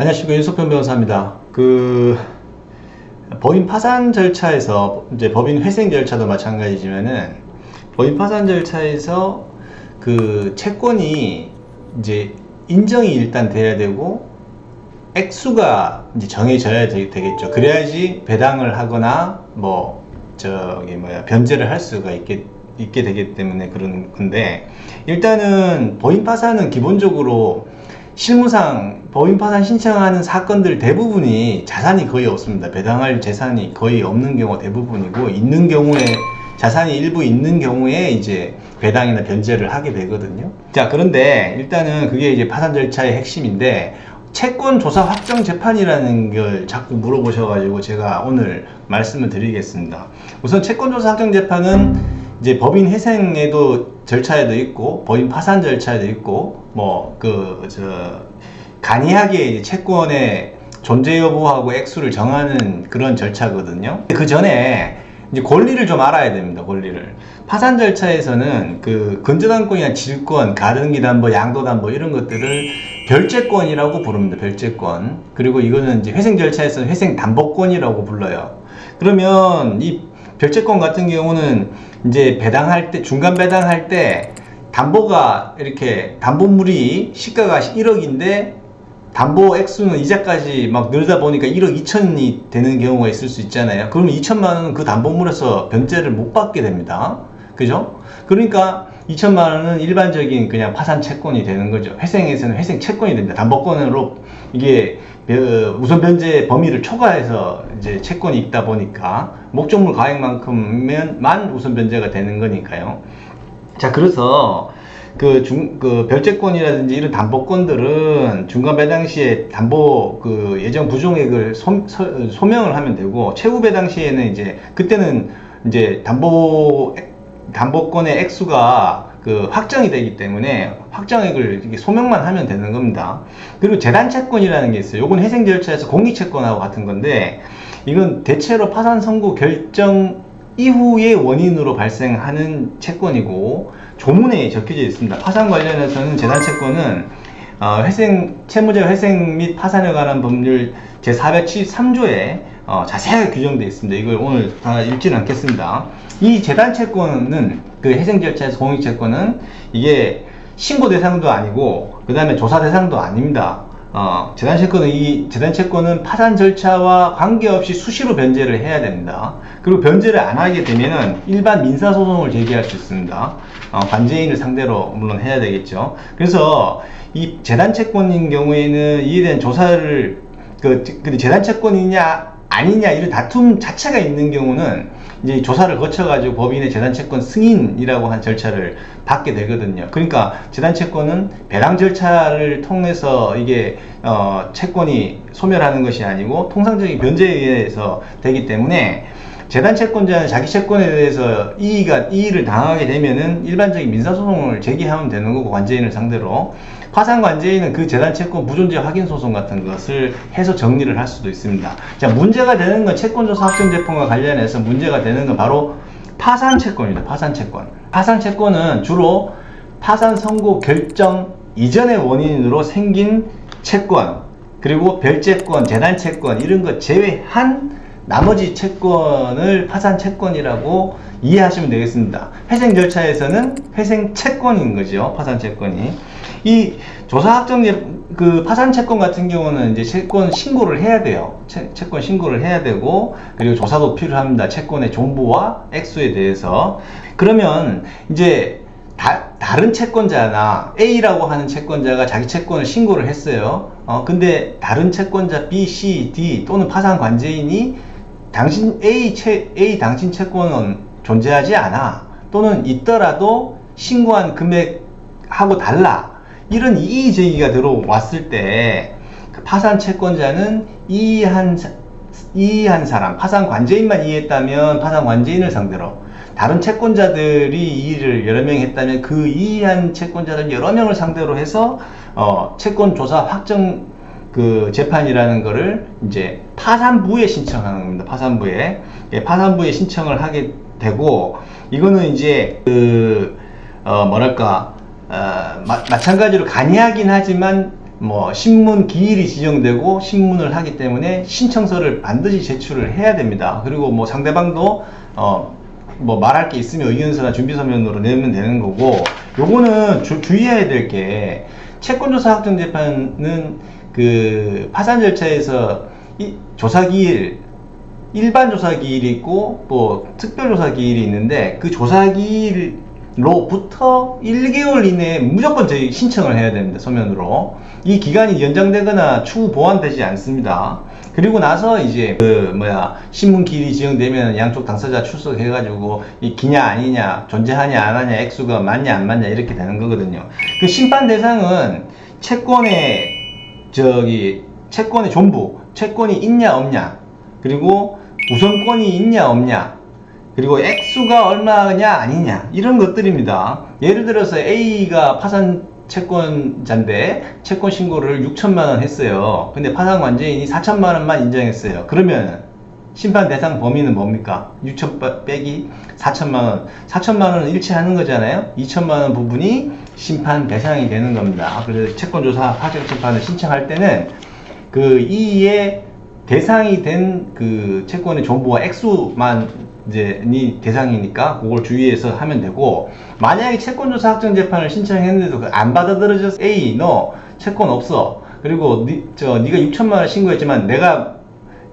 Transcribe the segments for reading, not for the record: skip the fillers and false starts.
안녕하십니까, 윤석현 변호사입니다. 법인 파산 절차에서 이제 법인 회생 절차도 마찬가지지만은 법인 파산 절차에서 채권이 이제 인정이 일단 돼야 되고 액수가 이제 정해져야 되겠죠. 그래야지 배당을 하거나 변제를 할 수가 있게 되기 때문에 그런 건데, 일단은 법인 파산은 기본적으로 실무상 법인 파산 신청하는 사건들 대부분이 자산이 거의 없습니다. 배당할 재산이 거의 없는 경우가 대부분이고, 있는 경우에 자산이 일부 있는 경우에 이제 배당이나 변제를 하게 되거든요. 자, 그런데 일단은 그게 이제 파산 절차의 핵심인데, 채권 조사 확정 재판이라는 걸 자꾸 물어보셔가지고 제가 오늘 말씀을 드리겠습니다. 우선 채권 조사 확정 재판은 이제 법인 회생에도 절차에도 있고 법인 파산 절차에도 있고 간이하게 이제 채권의 존재 여부하고 액수를 정하는 그런 절차거든요. 그 전에 이제 권리를 좀 알아야 됩니다. 권리를. 파산 절차에서는 건전한권이나 질권, 가등기담보, 양도담보 이런 것들을 별채권이라고 부릅니다. 별채권. 그리고 이거는 이제 회생 절차에서는 회생담보권이라고 불러요. 그러면 이 별채권 같은 경우는 이제 배당할 때, 중간 배당할 때 담보가 이렇게 담보물이 시가가 1억인데 담보 액수는 이자까지 막 늘다 보니까 1억 2천이 되는 경우가 있을 수 있잖아요. 그러면 2천만 원은 그 담보물에서 변제를 못 받게 됩니다. 그죠? 그러니까 2천만 원은 일반적인 그냥 파산 채권이 되는 거죠. 회생에서는 회생 채권이 됩니다. 담보권으로 이게 우선 변제 범위를 초과해서 이제 채권이 있다 보니까 목적물 가액만큼만 우선 변제가 되는 거니까요. 자, 그래서 별채권이라든지 이런 담보권들은 중간 배당 시에 담보 예정 부종액을 소명을 하면 되고, 최후 배당 시에는 이제 그때는 이제 담보권의 액수가 확정이 되기 때문에 확정액을 이렇게 소명만 하면 되는 겁니다. 그리고 재단채권이라는 게 있어요. 요건 회생 절차에서 공익채권하고 같은 건데, 이건 대체로 파산 선고 결정 이후의 원인으로 발생하는 채권이고, 조문에 적혀져 있습니다. 파산 관련해서는 재단채권은 채무자 회생 및 파산에 관한 법률 제473조에 자세하게 규정되어 있습니다. 이걸 오늘 다 읽지는 않겠습니다. 이 재단채권은 회생 절차에서 공익채권은 이게 신고 대상도 아니고 그 다음에 조사 대상도 아닙니다. 재단채권은 파산 절차와 관계없이 수시로 변제를 해야 됩니다. 그리고 변제를 안 하게 되면은 일반 민사소송을 제기할 수 있습니다. 관제인을 상대로 물론 해야 되겠죠. 그래서 이 재단채권인 경우에는 이에 대한 조사를 근데 재단채권이냐 아니냐 이런 다툼 자체가 있는 경우는 이제 조사를 거쳐가지고 법인의 재단채권 승인이라고 한 절차를 받게 되거든요. 그러니까 재단채권은 배당 절차를 통해서 이게 채권이 소멸하는 것이 아니고 통상적인 변제에 의해서 되기 때문에, 재단채권자는 자기 채권에 대해서 이의를 당하게 되면은 일반적인 민사소송을 제기하면 되는 거고, 관제인을 상대로. 파산 관제인은 그 재단채권 부존재 확인 소송 같은 것을 해서 정리를 할 수도 있습니다. 자, 문제가 되는 건 채권조사 확정재판과 관련해서 문제가 되는 건 바로 파산채권입니다. 파산채권. 파산채권은 주로 파산 선고 결정 이전의 원인으로 생긴 채권, 그리고 별채권, 재단채권 이런 것 제외한 나머지 채권을 파산채권이라고 이해하시면 되겠습니다. 회생 절차에서는 회생채권인 거죠. 파산채권이. 이 파산채권 같은 경우는 이제 채권 신고를 해야 돼요. 채권 신고를 해야 되고, 그리고 조사도 필요합니다. 채권의 존부와 액수에 대해서. 그러면 이제 다른 채권자나 A라고 하는 채권자가 자기 채권을 신고를 했어요. 근데 다른 채권자 B, C, D 또는 파산 관제인이 당신 당신 채권은 존재하지 않아, 또는 있더라도 신고한 금액하고 달라, 이런 이의 제기가 들어왔을 때 파산 채권자는 이의한 사람, 파산 관제인만 이의했다면 파산 관제인을 상대로, 다른 채권자들이 이의를 여러 명이 했다면 그 이의한 채권자들 여러 명을 상대로 해서 채권 조사 확정 재판이라는 거를 이제 파산부에 신청하는 겁니다. 파산부에 신청을 하게 되고, 이거는 이제 마찬가지로 간이하긴 하지만 뭐 신문 기일이 지정되고 신문을 하기 때문에 신청서를 반드시 제출을 해야 됩니다. 그리고 뭐 상대방도 뭐 말할 게 있으면 의견서나 준비서면으로 내면 되는 거고, 요거는 주의해야 될 게, 채권조사 확정재판은 그 파산 절차에서 조사기일, 일반 조사기일이 있고 또 특별조사기일이 있는데, 그 조사기일로부터 1개월 이내에 무조건 저희 신청을 해야 됩니다. 서면으로. 이 기간이 연장되거나 추후 보완되지 않습니다. 그리고 나서 이제 신문 기일이 지정되면 양쪽 당사자 출석해가지고 이 기냐 아니냐, 존재하냐 안 하냐, 액수가 맞냐 안 맞냐 이렇게 되는 거거든요. 그 심판 대상은 채권의 전부, 채권이 있냐 없냐, 그리고 우선권이 있냐 없냐, 그리고 액수가 얼마냐 아니냐, 이런 것들입니다. 예를 들어서 A가 파산 채권자인데 채권 신고를 6천만원 했어요. 근데 파산 관제인이 4천만원만 인정했어요. 그러면 심판 대상 범위는 뭡니까? 6천 빼기 4천만원, 4천만원은 일치하는 거잖아요. 2천만원 부분이 심판 대상이 되는 겁니다. 그래서 채권조사 확정재판을 신청할 때는 그 이의 대상이 된 그 채권의 전부와 액수만 이 대상이니까 그걸 주의해서 하면 되고, 만약에 채권조사 확정재판을 신청했는데도 안 받아들여져서 A 너 채권 없어, 그리고 네가 6천만원 신고했지만 내가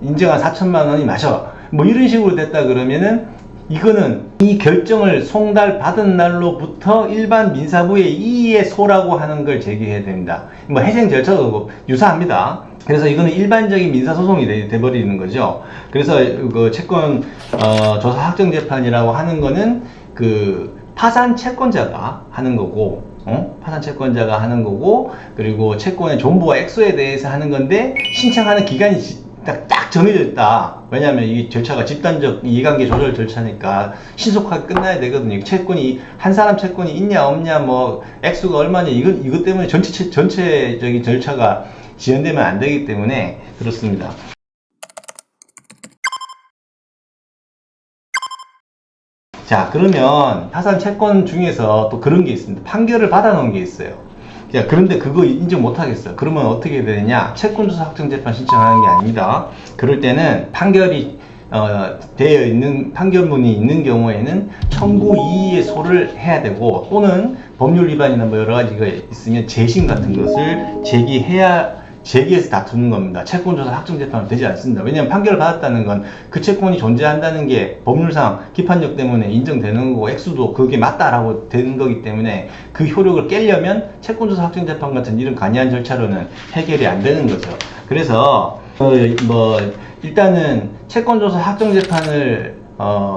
인정한 4천만원이 맞아, 뭐 이런 식으로 됐다 그러면은 이거는 이 결정을 송달 받은 날로부터 일반 민사부의 이의 소라고 하는 걸 제기해야 됩니다. 뭐 해생 절차도 유사합니다. 그래서 이거는 일반적인 민사소송이 돼버리는 거죠. 그래서 그 채권 조사 확정재판이라고 하는 거는 그 파산 채권자가 하는 거고, 파산 채권자가 하는 거고, 그리고 채권의 존부와 액수에 대해서 하는 건데, 신청하는 기간이 딱 정해져 있다. 왜냐하면 이 절차가 집단적 이해관계 조절 절차니까 신속하게 끝나야 되거든요. 채권이, 한 사람 채권이 있냐 없냐, 뭐 액수가 얼마냐, 이것 때문에 전체적인 절차가 지연되면 안 되기 때문에 그렇습니다. 자, 그러면 파산 채권 중에서 또 그런 게 있습니다. 판결을 받아 놓은 게 있어요. 자, 그런데 그거 인정 못 하겠어요. 그러면 어떻게 되느냐? 채권조사 확정재판 신청하는 게 아닙니다. 그럴 때는 판결이 되어 있는 판결문이 있는 경우에는 청구 이의의 소를 해야 되고, 또는 법률 위반이나 뭐 여러 가지가 있으면 재심 같은 것을 제기해서 다투는 겁니다. 채권조사 확정재판은 되지 않습니다. 왜냐하면 판결을 받았다는 건 그 채권이 존재한다는 게 법률상 기판력 때문에 인정되는 거고, 액수도 그게 맞다라고 되는 거기 때문에 그 효력을 깨려면 채권조사 확정재판 같은 이런 간이한 절차로는 해결이 안 되는 거죠. 그래서 일단은 채권조사 확정재판을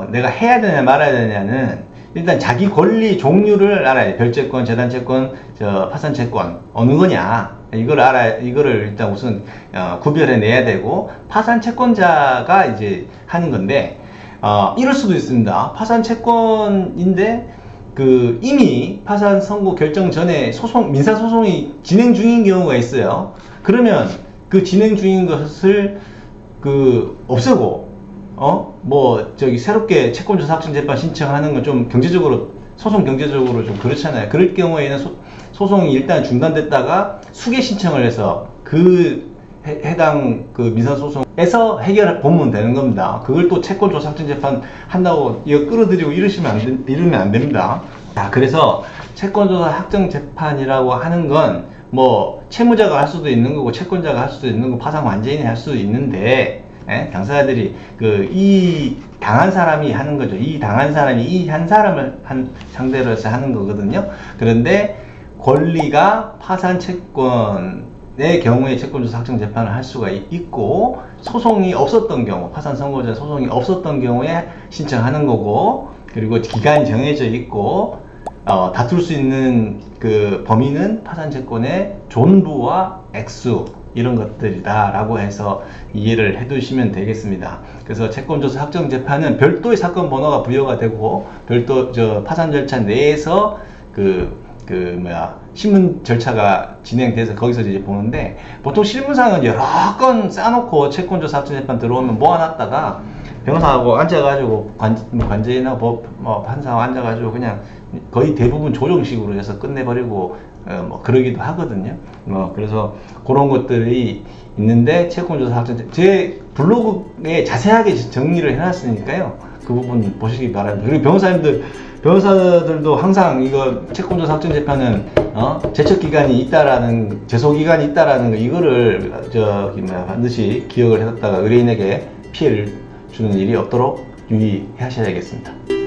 내가 해야 되냐 말아야 되냐는 일단 자기 권리 종류를 알아야 돼. 별채권, 재단채권, 파산채권 어느 거냐, 이거를 일단 우선 구별해 내야 되고, 파산 채권자가 이제 하는 건데, 이럴 수도 있습니다. 파산 채권인데 이미 파산 선고 결정 전에 민사 소송이 진행 중인 경우가 있어요. 그러면 그 진행 중인 것을 없애고 새롭게 채권조사 확정재판 신청하는 건 좀 소송 경제적으로 좀 그렇잖아요. 그럴 경우에는 소송이 일단 중단됐다가 수개 신청을 해서 해당 민사소송에서 해결을 보면 되는 겁니다. 그걸 또 채권조사 확정재판 한다고 이거 끌어들이고 이러면 안 됩니다. 자, 그래서 채권조사 확정재판이라고 하는 건 뭐 채무자가 할 수도 있는 거고, 채권자가 할 수도 있는 거고, 파산 관제인이 할 수도 있는데, 당사자들이 이 당한 사람이 하는 거죠. 이 당한 사람이 이 한 사람을 상대로 해서 하는 거거든요. 그런데 권리가 파산 채권의 경우에 채권조사 확정재판을 할 수가 있고, 소송이 없었던 경우, 파산 선고자 소송이 없었던 경우에 신청하는 거고, 그리고 기간이 정해져 있고, 다툴 수 있는 그 범위는 파산 채권의 존부와 액수, 이런 것들이다 라고 해서 이해를 해 두시면 되겠습니다. 그래서 채권조사 확정재판은 별도의 사건 번호가 부여가 되고, 별도 파산 절차 내에서 신문 절차가 진행돼서 거기서 이제 보는데, 보통 실무상은 여러 건 쌓아놓고 채권조사 확정재판 들어오면 모아놨다가 변호사하고 앉아가지고 관제인하고 판사하고 앉아가지고 그냥 거의 대부분 조정식으로 해서 끝내버리고 뭐 그러기도 하거든요. 그래서 그런 것들이 있는데 채권조사 확정제 제 블로그에 자세하게 정리를 해놨으니까요. 그 부분 보시기 바랍니다. 그리고 변호사들도 항상 이거 채권조사 확정재판은 제척기간이 있다라는 제소기간이 있다라는 거 이거를 반드시 기억을 해뒀다가 의뢰인에게 피해를 주는 일이 없도록 유의하셔야겠습니다.